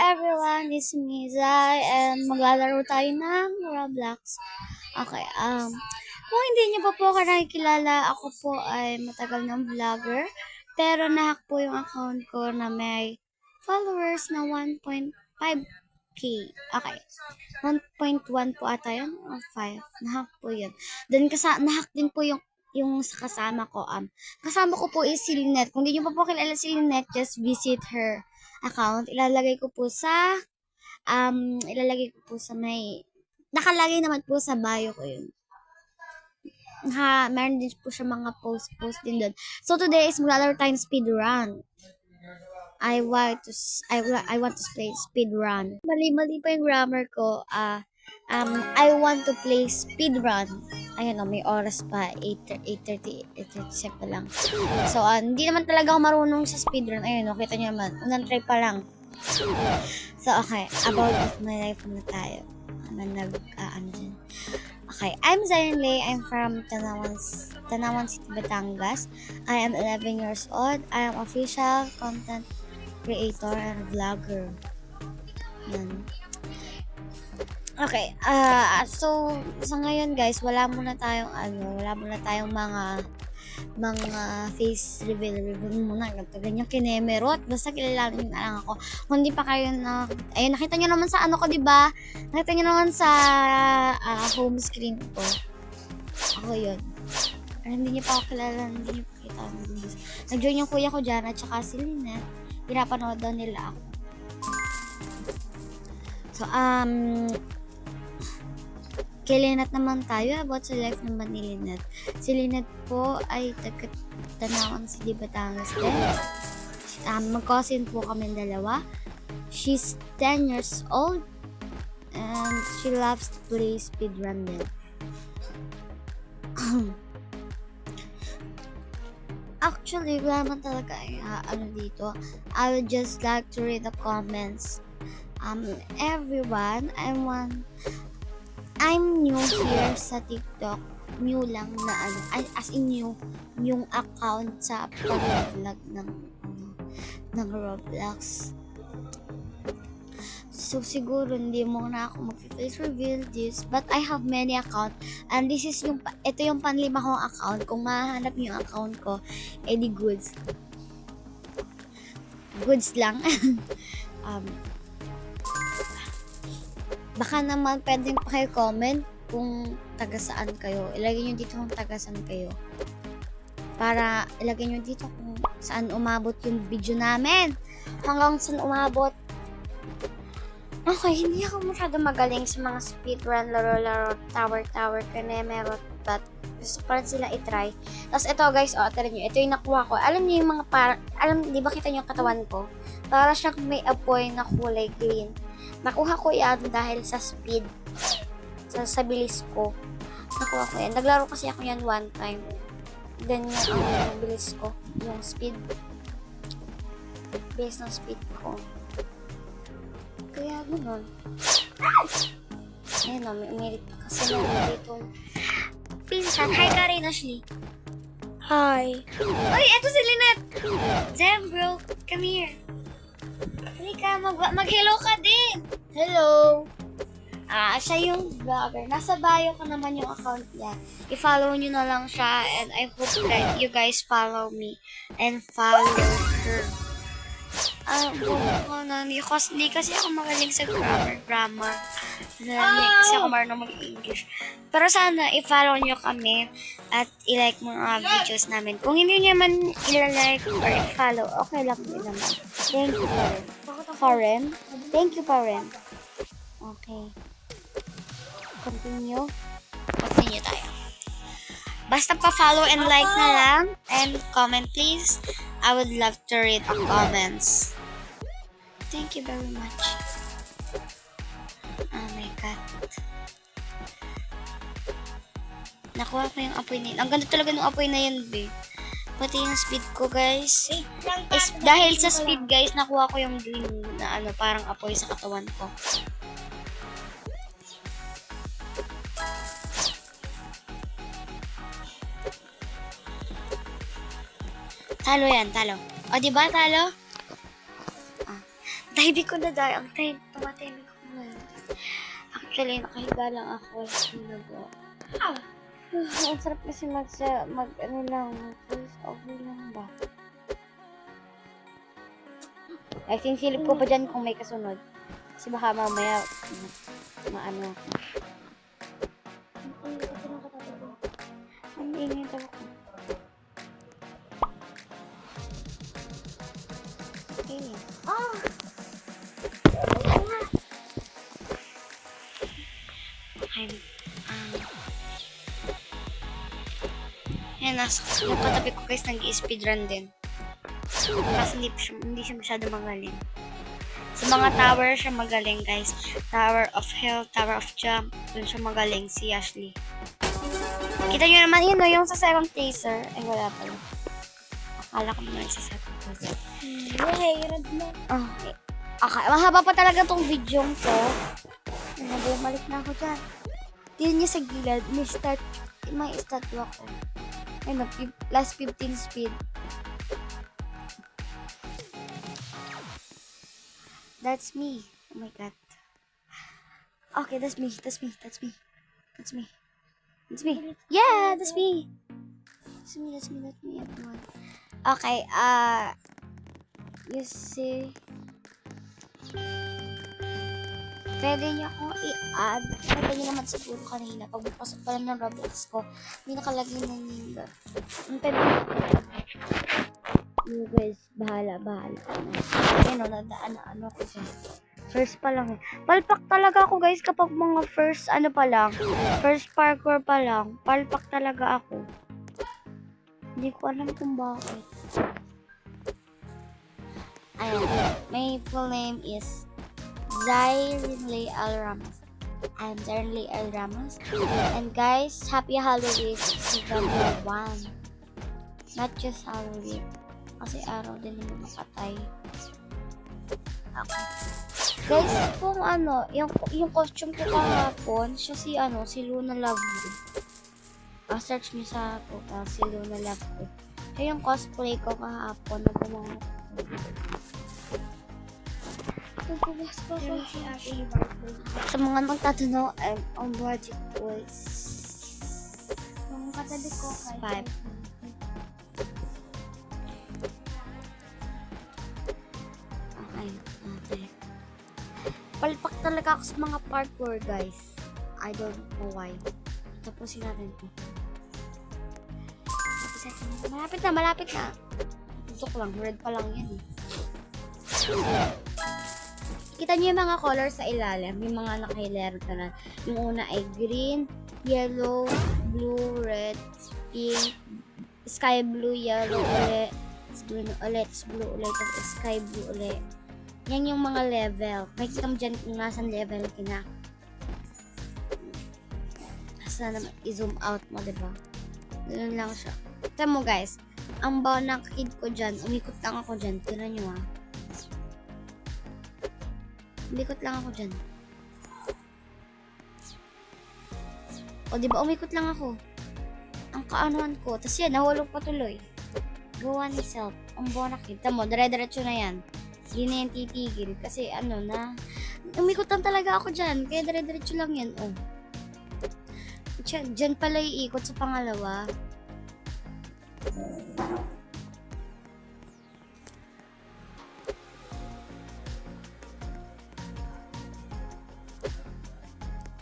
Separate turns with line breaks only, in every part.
everyone, it's me, Zai, and maglalaro tayo ng Roblox. Okay, kung hindi niyo pa po ako nakikilala, ako po ay matagal ng vlogger, pero nahack po yung account ko na may followers na 1.5k. Okay, 1.1 po ata yun, o 5, nahack po yun. Then, nahack din po yung sa kasama ko. Kasama ko po is si Lynette. Kung di niyo pa po kilala si Lynette, just visit her account. Ilalagay ko po sa may nakalagay naman po sa bio ko yun. Meron din po siya mga post din doon. So today is maglalaro tayo ng speedrun. I want to play speedrun. Mali pa yung grammar ko. I want to play speedrun. Ayun may oras pa. 8:30 pa lang. So, hindi naman talaga ako marunong sa speedrun. Ayun kita nyo naman. Unang try pa lang. So, okay. About of my life muna tayo. Dyan. Okay. I'm Zion Lay. I'm from Tanawan City, Batangas. I am 11 years old. I am official content creator and vlogger. Yan. Okay, so sa ngayon guys, wala muna tayong mga face reveal muna, ganyan kinemerot, basta kilalanin na lang ako. Kung hindi pa kayo nakita nyo naman sa ko, diba? Nakita nyo naman sa home screen ko. Ako yun. Hindi nyo pa ako kilala, hindi nyo pa kita. Nag-join yung kuya ko dyan at saka si Lynette. Pinapanood daw nila ako. So, kay Lynette naman tayo, about sa life naman ni Lynette. Si Lynette po ay taga-Tanawan City, Batangas din. Mag-cousin po kami dalawa. She's 10 years old and she loves to play speedrun din. Actually, wala naman talaga dito. I would just like to read the comments. Everyone, I'm new here sa TikTok. New lang na as in yung account sa pag-vlog ng Roblox. So siguro hindi mo na ako mag-face reveal this, but I have many account and ito yung panlima kong account. Kung mahanap niyo yung account ko, di goods lang. Baka naman pwedeng paki-comment kung taga saan kayo. Ilagay nyo dito kung taga saan kayo. Para ilagay nyo dito kung saan umabot yung video namin. Hanggang saan umabot. Okay, hindi ako masyado magaling sa mga speedrun, laro, tower, kanemerot, but gusto pa rin sila itry. Tapos ito guys, tara nyo, ito yung nakuha ko. Alam nyo yung mga di ba kita nyo yung katawan ko? Para siyang may apoy na kulay green. Nakuha ko yan dahil sa speed. Sa bilis ko. Nakuha ko yan. Naglaro kasi ako yan one time. Then yung bilis ko. Yung speed. Base ng speed ko. Kaya gano'n. Ayun may umirit pa kasi na dito. Pinsan, hi ka rin, Ashley.
Hi.
Uy, eto si Lynette. Zem, bro. Come here. Halika, mag-hello ka din. Hello. Siya yung vlogger. Nasa bio ko naman yung account niya. I-follow nyo na lang siya and I hope that you guys follow me and follow her. Hindi kasi ako magaling sa grammar. Hindi kasi ako marunong mag-English. Pero sana i-follow nyo kami at i-like mga videos namin. Kung hindi nyo naman i-like or i-follow, okay lang din naman. Thank you pa rin. Thank you pa rin. Okay. Continue tayo. Basta pa-follow and like na lang and comment please. I would love to read the comments. Thank you very much. Oh my God. Nakuha ko yung apoy na yun. Ang ganda talaga ng apoy na yun, be. Pati yung speed ko, guys. Dahil sa speed, guys, nakuha ko yung green na parang apoy sa katawan ko. Talo yan, talo. O, diba, talo? Tahimik ko na dahil. Ang tumatahimik ko ngayon. Actually, nakahiga lang ako. Sinago. Ang sarap kasi ano lang, voice over lang ba? Ay, sinsilip ko pa dyan kung may kasunod. Kasi baka mamaya, maano ako. Ang ingay talaga ko. Okay. Okay. Yan, yung katabi ko guys, nag-i-speedrun din. Kasi hindi siya masyado magaling. Sa mga tower siya magaling guys. Tower of Health, Tower of Jump. Doon siya magaling, si Ashley. Kita nyo naman yun, no? Yung sa second taser. Ay, wala pala. Akala ko naman sa second taser.
Yay, red na.
Okay. Okay, mahaba pa talaga tong video ko. Bumalik na ako dyan. Dito niya sa gilid, may statue ako. Ayun, last 15 speed. That's me. Oh my god. Okay, that's me. Yeah, that's me. That's me, everyone. Okay, you see. Pwede niyo akong i-add. Pwede niyo naman siguro kanina. Pag bukasok pa lang ng Roblox ko, may nakalagay na nindot. Pwede you guys, bahala. Ayun o, nadaan na ano ko dyan. First pa lang eh. Palpak talaga ako guys kapag mga first first parkour pa lang. Palpak talaga ako. Hindi ko alam kung bakit. Ayan. My full name is Zairinley L. Ramos. I'm Zairinley L. Ramos. And guys, happy Halloween November 1. Not just Halloween. Kasi araw din yung makatay. Okay. Guys, kung ano, yung costume ko kahapon, siya si Luna Lovegood. Search nyo sa si Luna Lovegood. Siya yung cosplay ko kahapon na gumawa ko. Sa mga magtatanong, I'm on Project Boys.
Yung katabi ko kay
5. Okay. Palpak talaga ako sa mga parkour, guys. I don't know why. Tapusin natin to. Malapit na. Tutok lang. Red pa lang yan eh. Kita niyo yung mga colors sa ilalim. Yung mga nakahilero na. Yung una ay green, yellow, blue, red, pink, sky blue, yellow ulit, green ulit, blue ulit, sky blue ulit. Yan yung mga level. Makikita mo dyan kung nasan level kina. Asa naman i-zoom out mo, diba? Ganun lang siya. Tignan mo guys, ang bawa ng kid ko dyan, umikot lang ako dyan. Tignan nyo umikot lang ako dyan. O diba, umikot lang ako. Ang kaanuhan ko. Tapos yan, nahulog pa tuloy. Gawa ni self. Ang bawa na kid. Tignan mo, dire-diretso na yan. Hindi na yan titigil. Kasi umikot lang talaga ako dyan. Kaya dire-diretso lang yan. Oh. Dyan pala iikot sa pangalawa.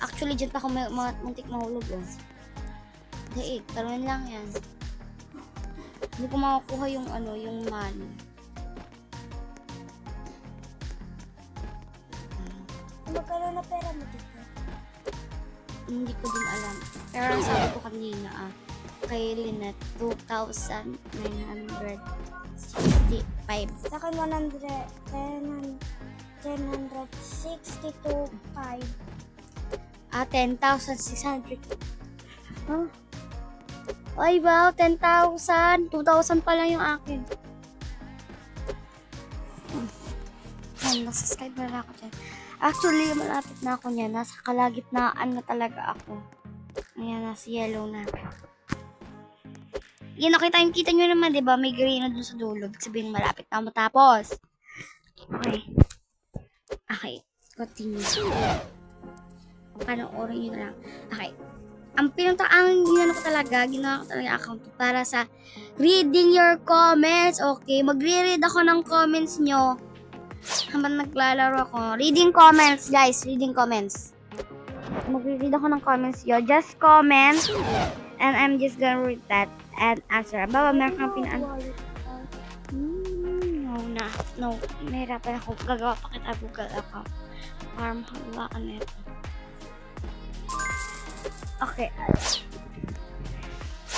Actually, dyan pa ako muntik mahulog. Oh. Daig, talunin lang yan. Hindi ko makakuha yung yung money.
Magkano na pera mo dito?
Hindi ko din alam. Pero ang sabi ko kanina, kay Lynette, 2,965.
Sa akin 162.5.
10,600. Huh? Ay, wow, 10,000. 2,000 pa lang yung akin. Yan, nasascribe na ako dyan. Actually, malapit na ako niyan. Nasa kalagitnaan na talaga ako. Ayan, nasa yellow na. Yan, kita nyo naman, diba? May green na dun sa dulo. Ibig sabihin, malapit na matapos. Okay. Continue. Panoorin nyo na lang. Okay. Ang ginawa ko talaga account ko para sa reading your comments. Okay, magre-read ako ng comments nyo habang naglalaro ako. Reading comments, guys. Reading comments. Magre-read ako ng comments nyo. Just comment and I'm just gonna read that and answer. Baba, meron kang No. Nahirapan ako. Gagawa pa kita Google account. Para makagawa ka na ito. Okay.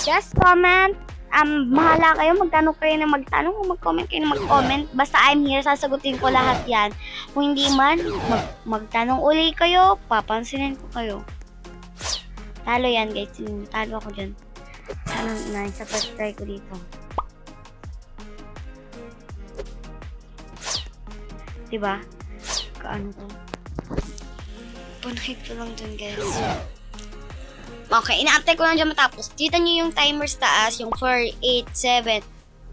Just comment. Mahala kayo. Magtanong kayo na magtanong. Mag-comment kayo na mag-comment. Basta I'm here. Sasagutin ko lahat yan. Kung hindi man, magtanong uli kayo. Papansinin ko kayo. Talo yan, guys. Talo ako dyan. Sana na sa first try ko dito. Diba? Kaano to? Punakit ko lang dyan, guys. Okay, inaantay ko lang dyan matapos. Kita nyo yung timer sa taas, yung 487,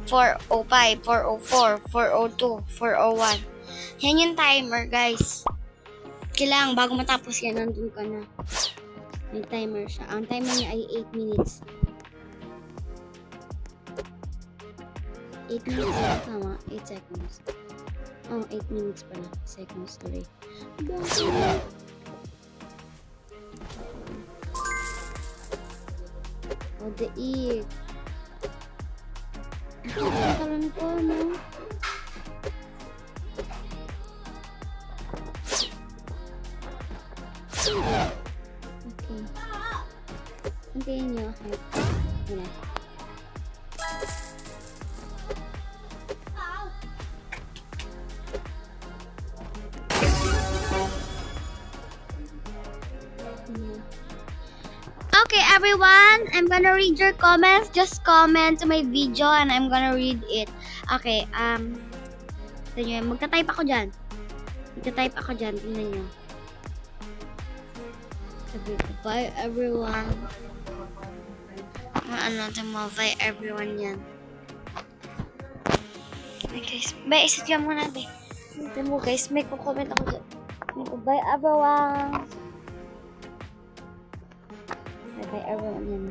405, 404, 402, 401. Yan yung timer, guys. Kailangan, bago matapos yan, nandun ka na. May timer siya. Ang timer niya ay 8 minutes. 8 minutes na tama, 8 seconds. Oh, 8 minutes pala. Seconds, sorry. Oh, the ear. Talon ko, no? Okay. Hintayin nyo. Wala. Okay, everyone, I'm gonna read your comments. Just comment to my video and I'm gonna read it. Okay, tingnan nyo, magta-type ako dyan. Tingnan nyo. Sabi ko, bye everyone. Bye everyone yan. Okay guys, bye, isa dyan muna, bye. Tingnan mo guys, may kukomment ako dyan. Bye everyone. Bye everyone yan.